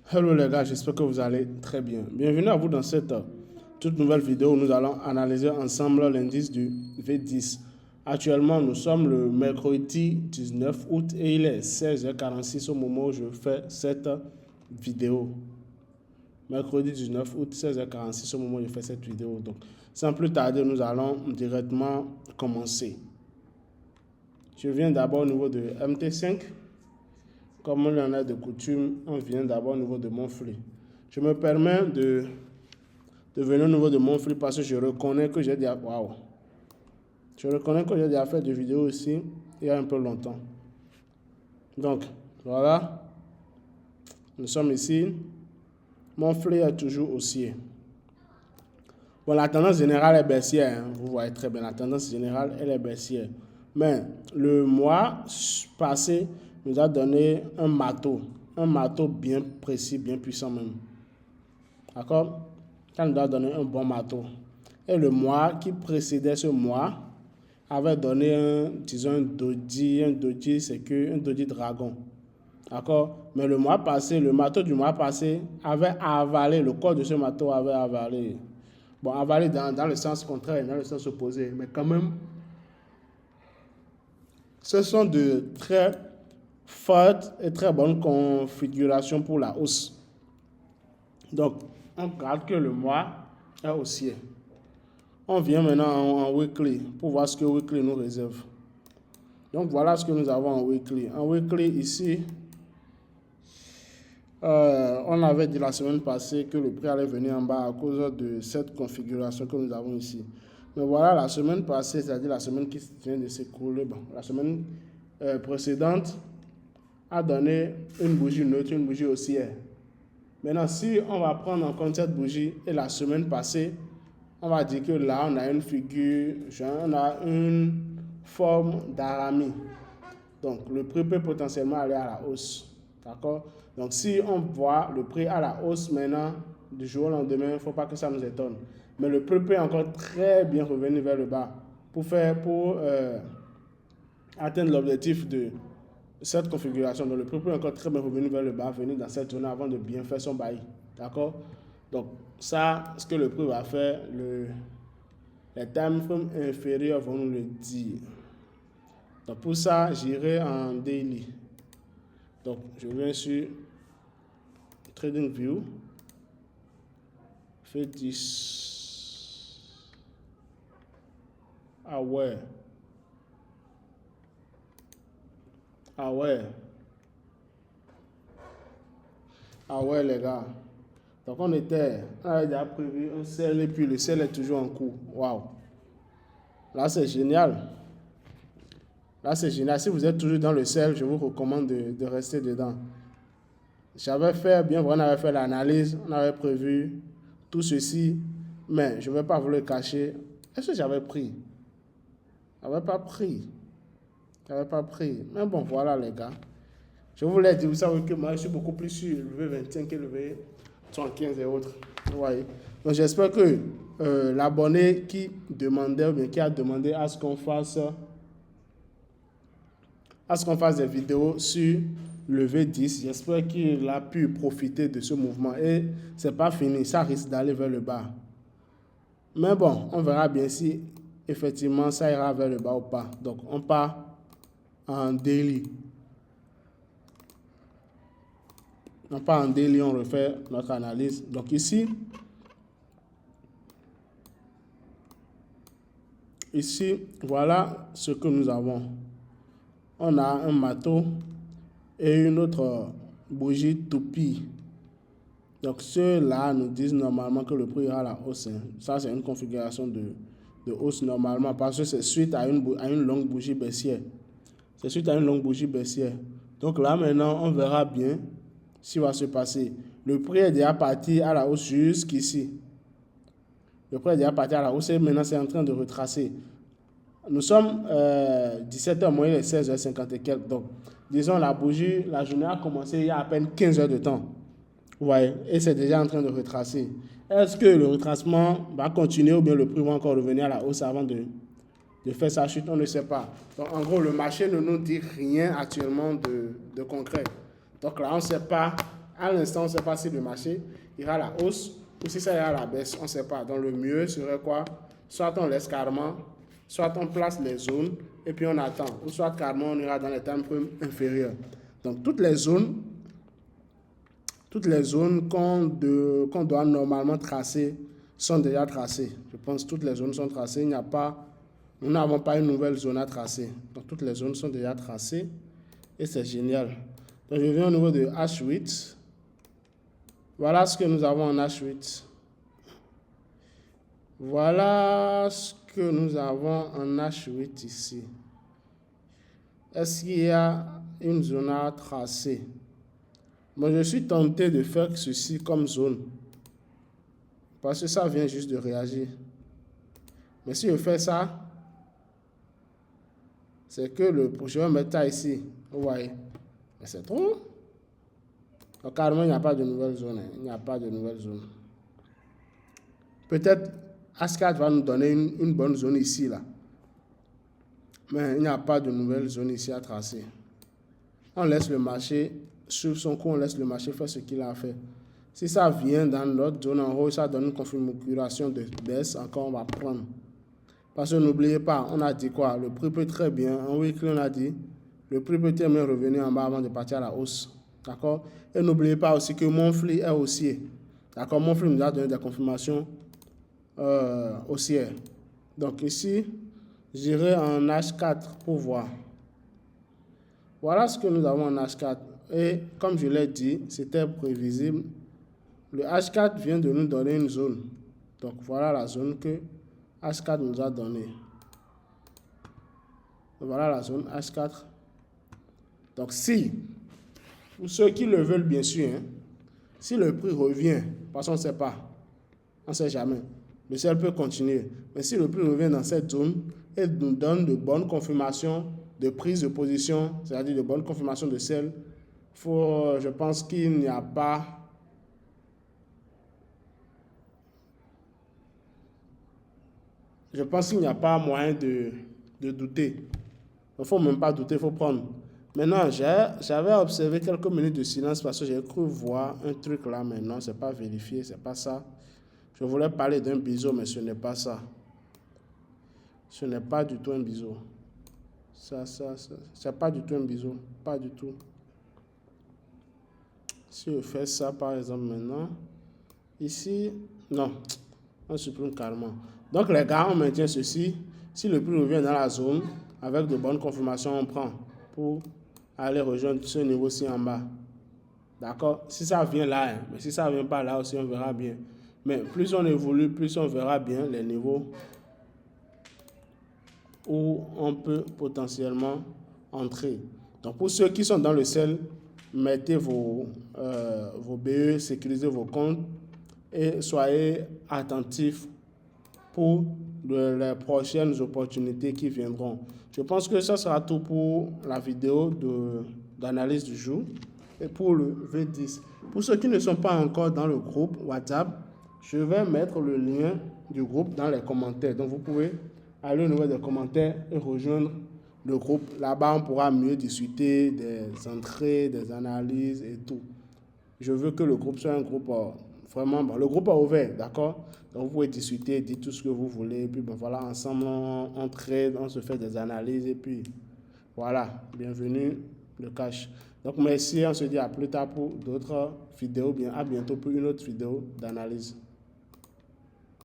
Hello les gars, j'espère que vous allez très bien. Bienvenue à vous dans cette toute nouvelle vidéo où nous allons analyser ensemble l'indice du V10. Actuellement, nous sommes le mercredi 19 août et il est 16h46 au moment où je fais cette vidéo. Mercredi 19 août, 16h46 au moment où je fais cette vidéo. Donc, sans plus tarder, nous allons directement commencer. Je viens d'abord au niveau de MT5. Comme on en a de coutume, on vient d'abord au niveau de mon flux. Je me permets de venir au niveau de mon flux parce que je reconnais que j'ai déjà... Waouh! Je reconnais que j'ai déjà fait des vidéos ici il y a un peu longtemps. Donc, voilà. Nous sommes ici. Mon flux est toujours haussier. Bon, la tendance générale est baissière. Hein. Vous voyez très bien, la tendance générale, elle est baissière. Mais le mois passé nous a donné un matos bien précis, bien puissant même. D'accord? Ça nous a donné un bon matos. Et le mois qui précédait ce mois avait donné un doji, c'est que un doji dragon. D'accord? Mais le mois passé, le matos du mois passé avait avalé, le corps de ce matos avait avalé. Bon, avalé dans le sens contraire, dans le sens opposé. Mais quand même, ce sont de très fortes et très bonnes configurations pour la hausse. Donc, on regarde que le mois est haussier. On vient maintenant en weekly pour voir ce que weekly nous réserve. Donc, voilà ce que nous avons en weekly. En weekly, ici, on avait dit la semaine passée que le prix allait venir en bas à cause de cette configuration que nous avons ici. Mais voilà, la semaine passée, c'est-à-dire la semaine qui vient de s'écouler, bon, la semaine précédente, a donné une bougie neutre, une bougie haussière. Maintenant, si on va prendre en compte cette bougie et la semaine passée, on va dire que là, on a une figure, on a une forme d'arami. Donc, le prix peut potentiellement aller à la hausse. D'accord? Donc, si on voit le prix à la hausse maintenant, du jour au lendemain, il ne faut pas que ça nous étonne. Mais le prix peut encore très bien revenir vers le bas pour atteindre l'objectif de cette configuration. Donc, le prix peut encore très bien revenir vers le bas, venir dans cette zone avant de bien faire son bail. D'accord? Donc, ça, ce que le prix va faire, les time frames inférieurs vont nous le dire. Donc, pour ça, j'irai en daily. Donc, je viens sur TradingView. Fait 10. Ah ouais. Ah ouais. Ah ouais, les gars. Donc, on avait déjà prévu un sell et puis le sell est toujours en cours. Waouh. Là, c'est génial. Là, c'est génial. Si vous êtes toujours dans le sell, je vous recommande de rester dedans. J'avais fait, bien vrai, on avait fait l'analyse, on avait prévu tout ceci, mais je ne vais pas vous le cacher. Est-ce que j'avais pris? Je n'avais pas pris. Je n'avais pas pris. Mais bon, voilà les gars. Je vous l'ai dit, vous savez que moi, je suis beaucoup plus sur le V25 et le V75 et autres. Vous voyez. Donc, j'espère que l'abonné qui demandait, ou bien qui a demandé à ce qu'on fasse des vidéos sur le V10, j'espère qu'il a pu profiter de ce mouvement. Et ce n'est pas fini, ça risque d'aller vers le bas. Mais bon, on verra bien si effectivement ça ira vers le bas ou pas. Donc, on part en daily. On part en daily, on refait notre analyse. Donc ici, voilà ce que nous avons. On a un matos et une autre bougie toupie. Donc ceux-là nous disent normalement que le prix ira à la hausse. Hein. Ça, c'est une configuration de hausse normalement parce que c'est suite à une longue bougie baissière. C'est suite à une longue bougie baissière. Donc là, maintenant, on verra bien ce qui va se passer. Le prix est déjà parti à la hausse jusqu'ici. Le prix est déjà parti à la hausse et maintenant, c'est en train de retracer. Nous sommes 17h moins, il est 16h50 et quelques. Donc, disons, la journée a commencé il y a à peine 15 heures de temps. Vous voyez, et c'est déjà en train de retracer. Est-ce que le retracement va continuer ou bien le prix va encore revenir à la hausse avant de faire sa chute? On ne sait pas. Donc, en gros, le marché ne nous dit rien actuellement de concret. Donc là, on ne sait pas À l'instant, on ne sait pas si le marché ira à la hausse ou si ça ira à la baisse, on ne sait pas. Donc le mieux serait quoi? Soit on laisse carrément, soit on place les zones et puis on attend, ou soit carrément on ira dans les time frames inférieurs. Donc toutes les zones qu'on doit normalement tracer sont déjà tracées. Je pense que toutes les zones sont tracées. Nous n'avons pas une nouvelle zone à tracer. Donc toutes les zones sont déjà tracées et c'est génial. Donc je viens au niveau de H8. Voilà ce que nous avons en H8. Voilà ce que nous avons en H8 ici. Est-ce qu'il y a une zone à tracer? Moi, je suis tenté de faire ceci comme zone. Parce que ça vient juste de réagir. Mais si je fais ça, c'est que je vais mettre ça ici. Vous voyez? Mais c'est trop. Donc, carrément, il n'y a pas de nouvelle zone. Il n'y a pas de nouvelle zone. Peut-être H4 va nous donner une bonne zone ici, là. Mais il n'y a pas de nouvelle zone ici à tracer. On laisse le marché suivre son cours, on laisse le marché faire ce qu'il a fait. Si ça vient dans notre zone en haut, ça donne une configuration de baisse, encore on va prendre. Parce que n'oubliez pas, on a dit quoi? Le prix peut très bien, en weekly on a dit, le prix peut très bien revenir en bas avant de partir à la hausse. D'accord? Et n'oubliez pas aussi que Monthly est haussier. D'accord? Monthly nous a donné des confirmations haussières. Donc ici, j'irai en H4 pour voir. Voilà ce que nous avons en H4. Et comme je l'ai dit, c'était prévisible. Le H4 vient de nous donner une zone. Donc voilà la zone que H4 nous a donnée. Voilà la zone H4. Donc si, pour ceux qui le veulent bien sûr, hein, si le prix revient, parce qu'on ne sait pas, on ne sait jamais, le sel peut continuer. Mais si le prix revient dans cette zone et nous donne de bonnes confirmations de prise de position, c'est-à-dire de bonnes confirmations de sel, je pense qu'il n'y a pas moyen de douter. Il ne faut même pas douter, il faut prendre. Maintenant, j'avais observé quelques minutes de silence parce que j'ai cru voir un truc là, mais non, ce n'est pas vérifié, ce n'est pas ça. Je voulais parler d'un biseau, mais ce n'est pas ça. Ce n'est pas du tout un biseau. C'est pas du tout un biseau, pas du tout. Si je fais ça par exemple maintenant, ici, non, on supprime carrément. Donc les gars, on maintient ceci. Si le prix revient dans la zone, avec de bonnes confirmations, on prend pour aller rejoindre ce niveau-ci en bas. D'accord? Si ça vient là, hein, mais si ça ne vient pas là aussi, on verra bien. Mais plus on évolue, plus on verra bien les niveaux où on peut potentiellement entrer. Donc pour ceux qui sont dans le sel, mettez vos BE, sécurisez vos comptes et soyez attentifs pour les prochaines opportunités qui viendront. Je pense que ça sera tout pour la vidéo d'analyse du jour et pour le V10. Pour ceux qui ne sont pas encore dans le groupe WhatsApp, je vais mettre le lien du groupe dans les commentaires. Donc vous pouvez aller au niveau des commentaires et rejoindre le groupe. Là-bas, on pourra mieux discuter des entrées, des analyses et tout. Je veux que le groupe soit un groupe vraiment bon. Le groupe est ouvert, d'accord? Donc vous pouvez discuter, dire tout ce que vous voulez. Et puis ben, voilà, ensemble, on trade, on se fait des analyses. Et puis voilà, bienvenue le cash. Donc merci, on se dit à plus tard pour d'autres vidéos. Bien, à bientôt pour une autre vidéo d'analyse.